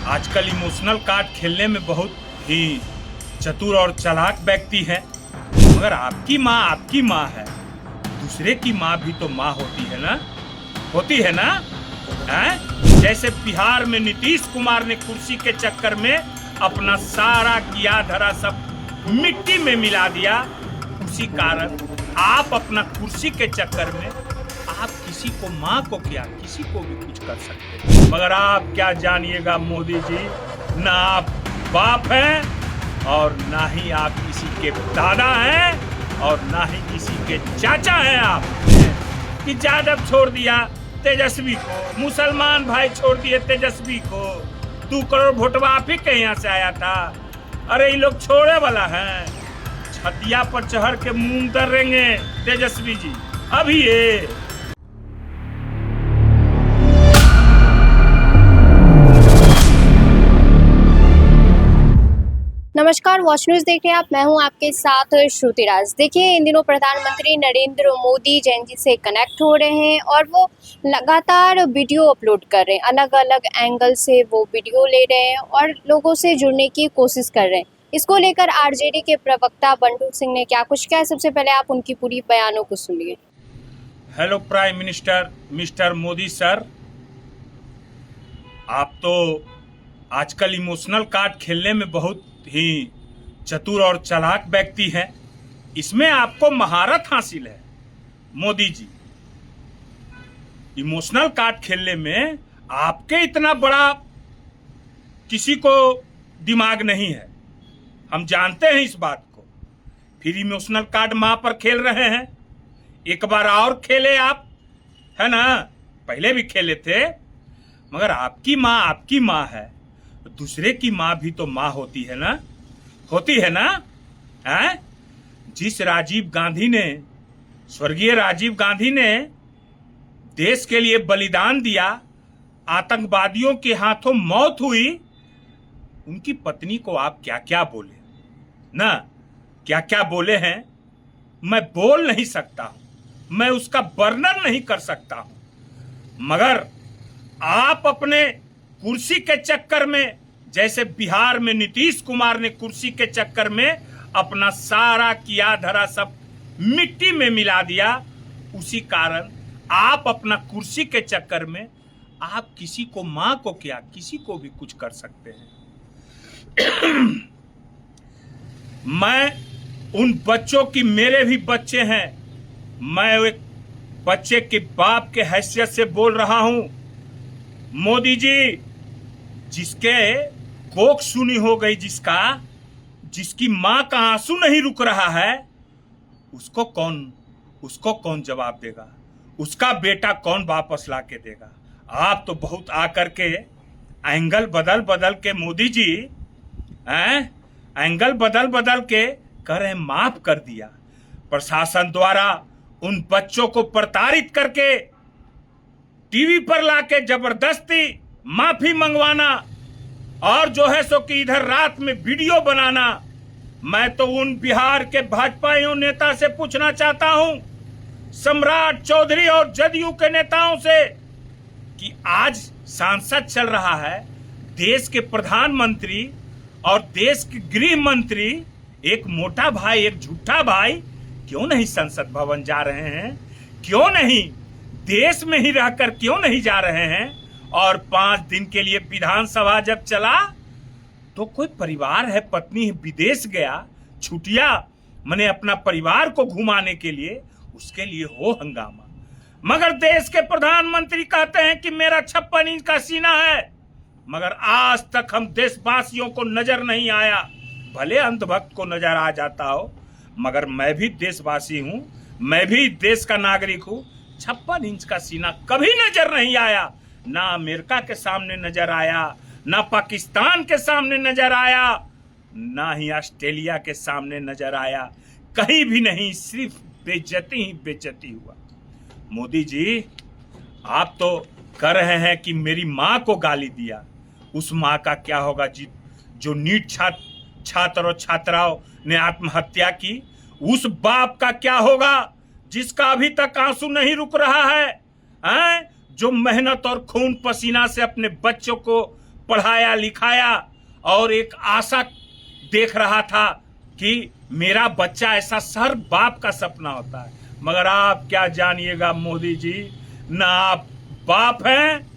आजकल emotional card खेलने में बहुत ही चतुर और चालाक व्यक्ति हैं, मगर आपकी माँ है, दूसरे की माँ भी तो माँ होती है ना, हैं? जैसे बिहार में नीतीश कुमार ने कुर्सी के चक्कर में अपना सारा किया धरा सब मिट्टी में मिला दिया, उसी कारण आप अपना कुर्सी के चक्कर में आप किसी को माँ को क्या किसी को भी कुछ कर सकते हैं, मगर आप क्या जानिएगा मोदी जी, ना आप बाप हैं और ना ही आप किसी के दादा हैं और ना ही किसी के चाचा हैं। आप कि यादव छोड़ दिया तेजस्वी को, मुसलमान भाई छोड़ दिए तेजस्वी को, 2 करोड़ वोटवा आप ही के यहाँ से आया था। अरे ये लोग छोड़े वाला है, छतिया पर चढ़ के मुंह दर्रेंगे तेजस्वी जी अभी ये। नमस्कार, वॉच न्यूज देख रहे हैं आप। मैं हूं आपके साथ श्रुति राज। देखिए, इन दिनों प्रधानमंत्री नरेंद्र मोदी जैन जी से कनेक्ट हो रहे हैं और वो लगातार वीडियो अपलोड कर रहे हैं, अलग अलग एंगल से वो वीडियो ले रहे हैं और लोगों से जुड़ने की कोशिश कर रहे हैं। इसको लेकर आरजेडी के प्रवक्ता बंडू सिंह ने क्या कुछ किया है, सबसे पहले आप उनकी पूरी बयानों को सुनिए। Hello prime minister mister Modi sir, आप तो आजकल इमोशनल कार्ड खेलने में बहुत ही चतुर और चालाक व्यक्ति हैं, इसमें आपको महारत हासिल है मोदी जी। इमोशनल कार्ड खेलने में आपके इतना बड़ा किसी को दिमाग नहीं है, हम जानते हैं इस बात को। फिर इमोशनल कार्ड माँ पर खेल रहे हैं, एक बार और खेले आप, है ना, पहले भी खेले थे, मगर आपकी माँ है, दूसरे की माँ भी तो माँ होती है ना, हैं? जिस स्वर्गीय राजीव गांधी ने देश के लिए बलिदान दिया, आतंकवादियों के हाथों मौत हुई, उनकी पत्नी को आप क्या क्या बोले ना, क्या क्या बोले हैं, मैं बोल नहीं सकता हूं, मैं उसका वर्णन नहीं कर सकता हूं। मगर आप अपने कुर्सी के चक्कर में, जैसे बिहार में नीतीश कुमार ने कुर्सी के चक्कर में अपना सारा किया धरा सब मिट्टी में मिला दिया, उसी कारण आप अपना कुर्सी के चक्कर में आप किसी को माँ को क्या किसी को भी कुछ कर सकते हैं। मैं उन बच्चों की, मेरे भी बच्चे हैं, मैं एक बच्चे के बाप के हैसियत से बोल रहा हूं मोदी जी, जिसके कोख सुनी हो गई, जिसकी मां का आंसू नहीं रुक रहा है, उसको कौन जवाब देगा, उसका बेटा कौन वापस ला के देगा। आप तो बहुत आकर के एंगल बदल के मोदी जी एंगल बदल के कह रहे माफ कर दिया। प्रशासन द्वारा उन बच्चों को प्रताड़ित करके टीवी पर लाके जबरदस्ती माफी मंगवाना और जो है सो कि इधर रात में वीडियो बनाना। मैं तो उन बिहार के भाजपाइयों नेता से पूछना चाहता हूं, सम्राट चौधरी और जदयू के नेताओं से, कि आज सांसद चल रहा है, देश के प्रधानमंत्री और देश के गृह मंत्री, एक मोटा भाई एक झूठा भाई, क्यों नहीं संसद भवन जा रहे हैं, क्यों नहीं देश में ही रहकर क्यों नहीं जा रहे हैं। और 5 दिन के लिए विधानसभा जब चला तो कोई परिवार है, पत्नी विदेश गया, छुट्टियां मैंने अपना परिवार को घुमाने के लिए, उसके लिए हो हंगामा। मगर देश के प्रधानमंत्री कहते हैं कि मेरा 56 इंच का सीना है, मगर आज तक हम देशवासियों को नजर नहीं आया। भले अंधभक्त को नजर आ जाता हो, मगर मैं भी देशवासी हूं, मैं भी देश का नागरिक हूं। 56 इंच का सीना कभी नजर नहीं आया, ना अमेरिका के सामने नजर आया, ना पाकिस्तान के सामने नजर आया, ना ही ऑस्ट्रेलिया के सामने नजर आया, कहीं भी नहीं, सिर्फ बेइज्जती ही बेइज्जती हुआ। मोदी जी, आप तो कह रहे हैं कि मेरी माँ को गाली दिया, उस माँ का क्या होगा जो नीट छात्र और छात्राओं ने आत्महत्या की, उस बाप का क्या होगा जिसका अभी तक आंसू नहीं रुक रहा है, हैं? जो मेहनत और खून पसीना से अपने बच्चों को पढ़ाया लिखाया और एक आशा देख रहा था कि मेरा बच्चा ऐसा, हर बाप का सपना होता है। मगर आप क्या जानिएगा मोदी जी, ना आप बाप हैं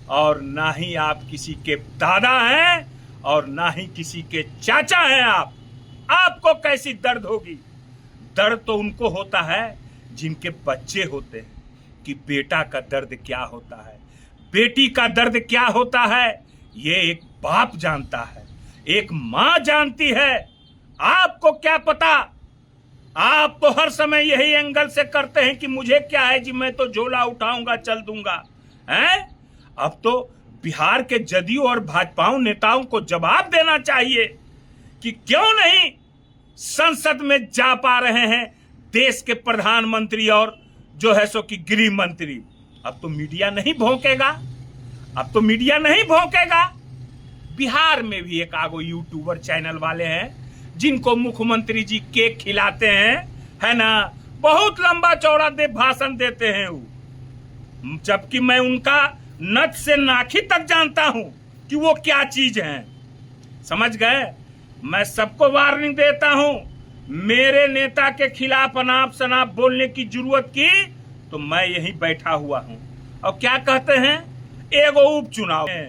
और ना ही आप किसी के दादा हैं और ना ही किसी के चाचा हैं। आपको कैसी दर्द होगी? दर्द तो उनको होता है जिनके बच्चे होते हैं, कि बेटा का दर्द क्या होता है, बेटी का दर्द क्या होता है, ये एक बाप जानता है, एक मां जानती है। आपको क्या पता? आप तो हर समय यही एंगल से करते हैं कि मुझे क्या है जी, मैं तो झोला उठाऊंगा चल दूंगा। हैं? अब तो बिहार के जदयू और भाजपा नेताओं को जवाब देना चाहिए कि क्यों नहीं संसद में जा पा रहे हैं देश के प्रधानमंत्री और जो है सो कि गृह मंत्री। अब तो मीडिया नहीं भौंकेगा, अब तो मीडिया नहीं भौंकेगा। बिहार में भी एक आगो यूट्यूबर चैनल वाले हैं जिनको मुख्यमंत्री जी केक खिलाते हैं, है ना, बहुत लंबा चौड़ा भाषण देते हैं वो, जबकि मैं उनका नथ से नाखी तक जानता हूं कि वो क्या चीज है। समझ गए? मैं सबको वार्निंग देता हूं, मेरे नेता के खिलाफ अनाप शनाप बोलने की जरूरत की तो मैं यहीं बैठा हुआ हूं। और क्या कहते हैं, एगो उपचुनाव है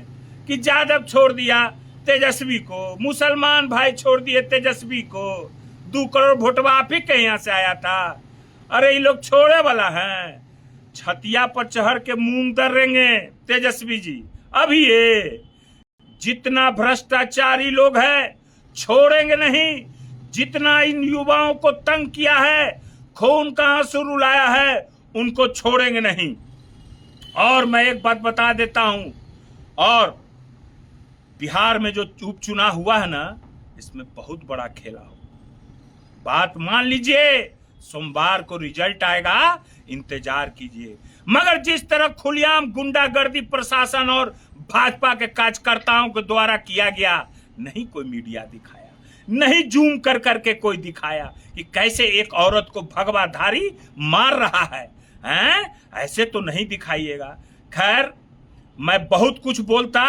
कि यादव छोड़ दिया तेजस्वी को, मुसलमान भाई छोड़ दिए तेजस्वी को, 2 करोड़ वोटवा आप ही के यहाँ से आया था। अरे ये लोग छोड़े वाला है, छतिया पर चढ़ के मूंग दर्रेंगे तेजस्वी जी। अभी ये जितना भ्रष्टाचारी लोग हैं छोड़ेंगे नहीं, जितना इन युवाओं को तंग किया है, खून का आंसू रुलाया है, उनको छोड़ेंगे नहीं। और मैं एक बात बता देता हूं, और बिहार में जो उपचुनाव हुआ है ना, इसमें बहुत बड़ा खेला हो, बात मान लीजिए। सोमवार को रिजल्ट आएगा, इंतजार कीजिए। मगर जिस तरह खुलेआम गुंडागर्दी प्रशासन और भाजपा के कार्यकर्ताओं के द्वारा किया गया, नहीं कोई मीडिया दिखाया, नहीं जूम कर करके कोई दिखाया कि कैसे एक औरत को भगवाधारी मार रहा है, हैं? ऐसे तो नहीं दिखाइएगा। खैर, मैं बहुत कुछ बोलता,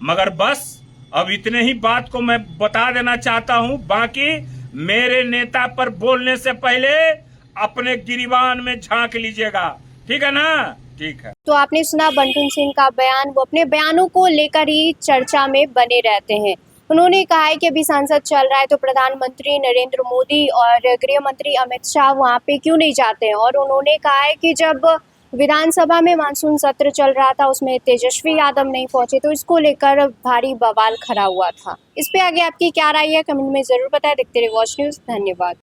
मगर बस अब इतने ही बात को मैं बता देना चाहता हूं। बाकी मेरे नेता पर बोलने से पहले अपने गिरिबान में झांक लीजिएगा, ठीक है ना? ठीक है। तो आपने सुना बंटन सिंह का बयान। वो अपने बयानों को लेकर ही चर्चा में बने रहते हैं। उन्होंने कहा है कि अभी संसद चल रहा है तो प्रधानमंत्री नरेंद्र मोदी और गृह मंत्री अमित शाह वहां पे क्यों नहीं जाते हैं। और उन्होंने कहा है कि जब विधानसभा में मानसून सत्र चल रहा था उसमें तेजस्वी यादव नहीं पहुंचे तो इसको लेकर भारी बवाल खड़ा हुआ था। इस पे आगे आपकी क्या राय है कमेंट में जरूर बताएं। देखते रहिए वॉच न्यूज़। धन्यवाद।